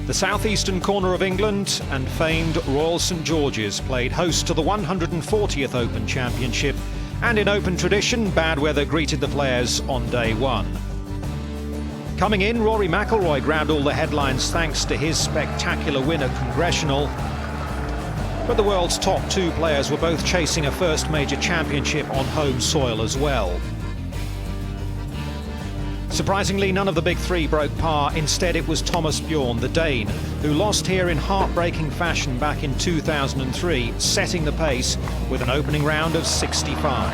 The southeastern corner of England and famed Royal St George's played host to the 140th Open Championship, and in Open tradition, bad weather greeted the players on day one. Coming in, Rory McIlroy grabbed all the headlines thanks to his spectacular win at Congressional. But the world's top two players were both chasing a first major championship on home soil as well. Surprisingly, none of the big three broke par. Instead, it was Thomas Bjorn, the Dane, who lost here in heartbreaking fashion back in 2003, setting the pace with an opening round of 65.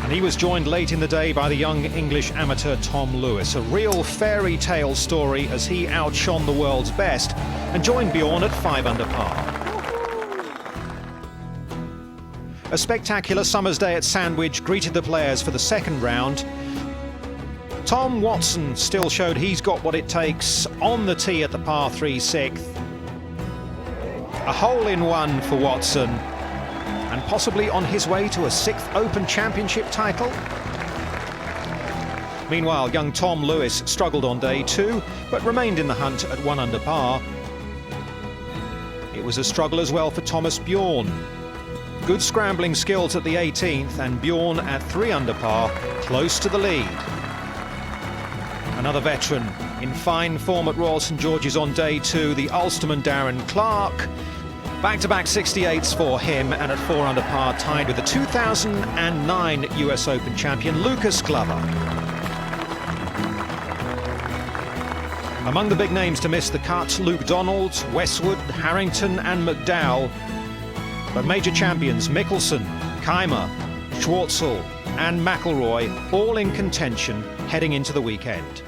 And he was joined late in the day by the young English amateur Tom Lewis, a real fairy tale story as he outshone the world's best and joined Bjorn at 5 under par. A spectacular summer's day at Sandwich greeted the players for the second round. Tom Watson still showed he's got what it takes on the tee at the par 3 6th. A hole-in-one for Watson, and possibly on his way to a 6th Open Championship title. Meanwhile, young Tom Lewis struggled on day 2, but remained in the hunt at 1 under par. It was a struggle as well for Thomas Bjorn. Good scrambling skills at the 18th, and Bjorn at 3 under par, close to the lead. Another veteran in fine form at Royal St George's on day 2, the Ulsterman Darren Clarke. Back-to-back 68s for him, and at 4 under par, tied with the 2009 US Open champion Lucas Glover. Among the big names to miss the cut, Luke Donald, Westwood, Harrington and McDowell. But major champions Mickelson, Keimer, Schwartzel and McIlroy all in contention heading into the weekend.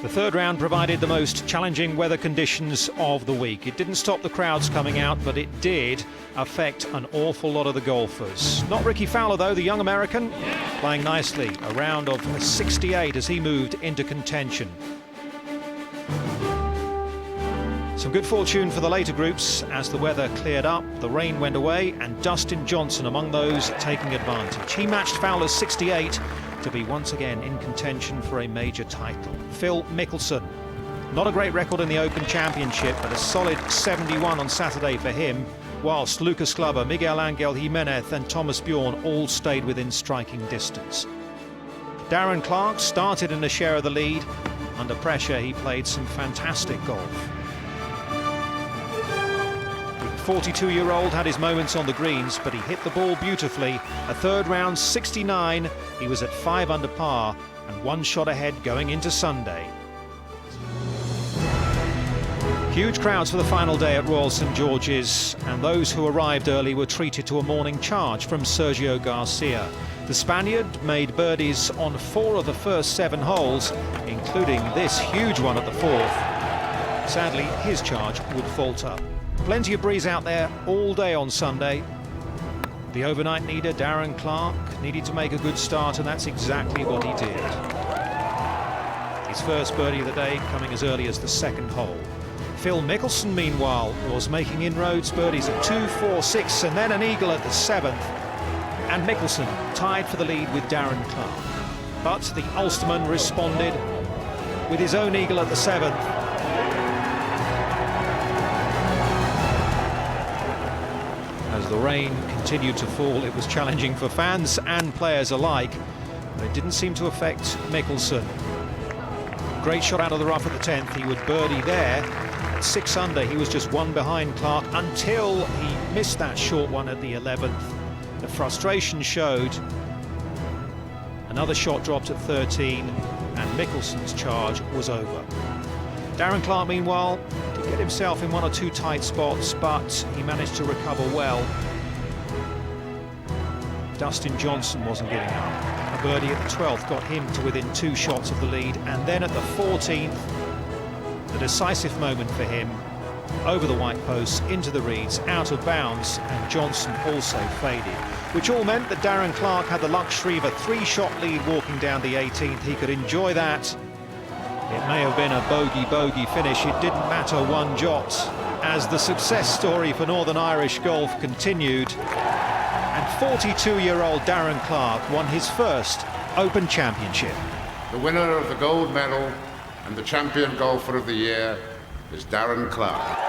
The third round provided the most challenging weather conditions of the week. It didn't stop the crowds coming out, but it did affect an awful lot of the golfers. Not Ricky Fowler though, the young American, playing nicely, a round of 68 as he moved into contention. Some good fortune for the later groups as the weather cleared up, the rain went away, and Dustin Johnson among those taking advantage. He matched Fowler's 68 to be once again in contention for a major title. Phil Mickelson, not a great record in the Open Championship, but a solid 71 on Saturday for him, whilst Lucas Glover, Miguel Angel Jimenez and Thomas Bjorn all stayed within striking distance. Darren Clarke started in a share of the lead. Under pressure, he played some fantastic golf. 42-year-old had his moments on the greens, but he hit the ball beautifully. A third round 69, he was at 5 under par and 1 shot ahead going into Sunday. Huge crowds for the final day at Royal St George's, and those who arrived early were treated to a morning charge from Sergio Garcia. The Spaniard made birdies on 4 of the first 7 holes, including this huge one at the 4th. Sadly, his charge would falter. Plenty of breeze out there all day on Sunday. The overnight leader, Darren Clarke, needed to make a good start, and that's exactly what he did. His first birdie of the day coming as early as the 2nd hole. Phil Mickelson, meanwhile, was making inroads, birdies at 2, 4, 6, and then an eagle at the 7th. And Mickelson tied for the lead with Darren Clarke. But the Ulsterman responded with his own eagle at the 7th. As the rain continued to fall, it was challenging for fans and players alike, but it didn't seem to affect Mickelson. Great shot out of the rough at the 10th. He would birdie there. At 6 under, he was just 1 behind Clarke until he missed that short one at the 11th. The frustration showed. Another shot dropped at 13, and Mickelson's charge was over. Darren Clarke, meanwhile, did get himself in 1 or 2 tight spots, but he managed to recover well. Dustin Johnson wasn't giving up. A birdie at the 12th got him to within 2 shots of the lead, and then at the 14th, the decisive moment for him, over the white post, into the reeds, out of bounds, and Johnson also faded, which all meant that Darren Clarke had the luxury of a 3-shot lead walking down the 18th. He could enjoy that. It may have been a bogey finish, it didn't matter 1 jot, as the success story for Northern Irish golf continued, and 42-year-old Darren Clarke won his first Open Championship. The winner of the gold medal and the champion golfer of the year is Darren Clarke.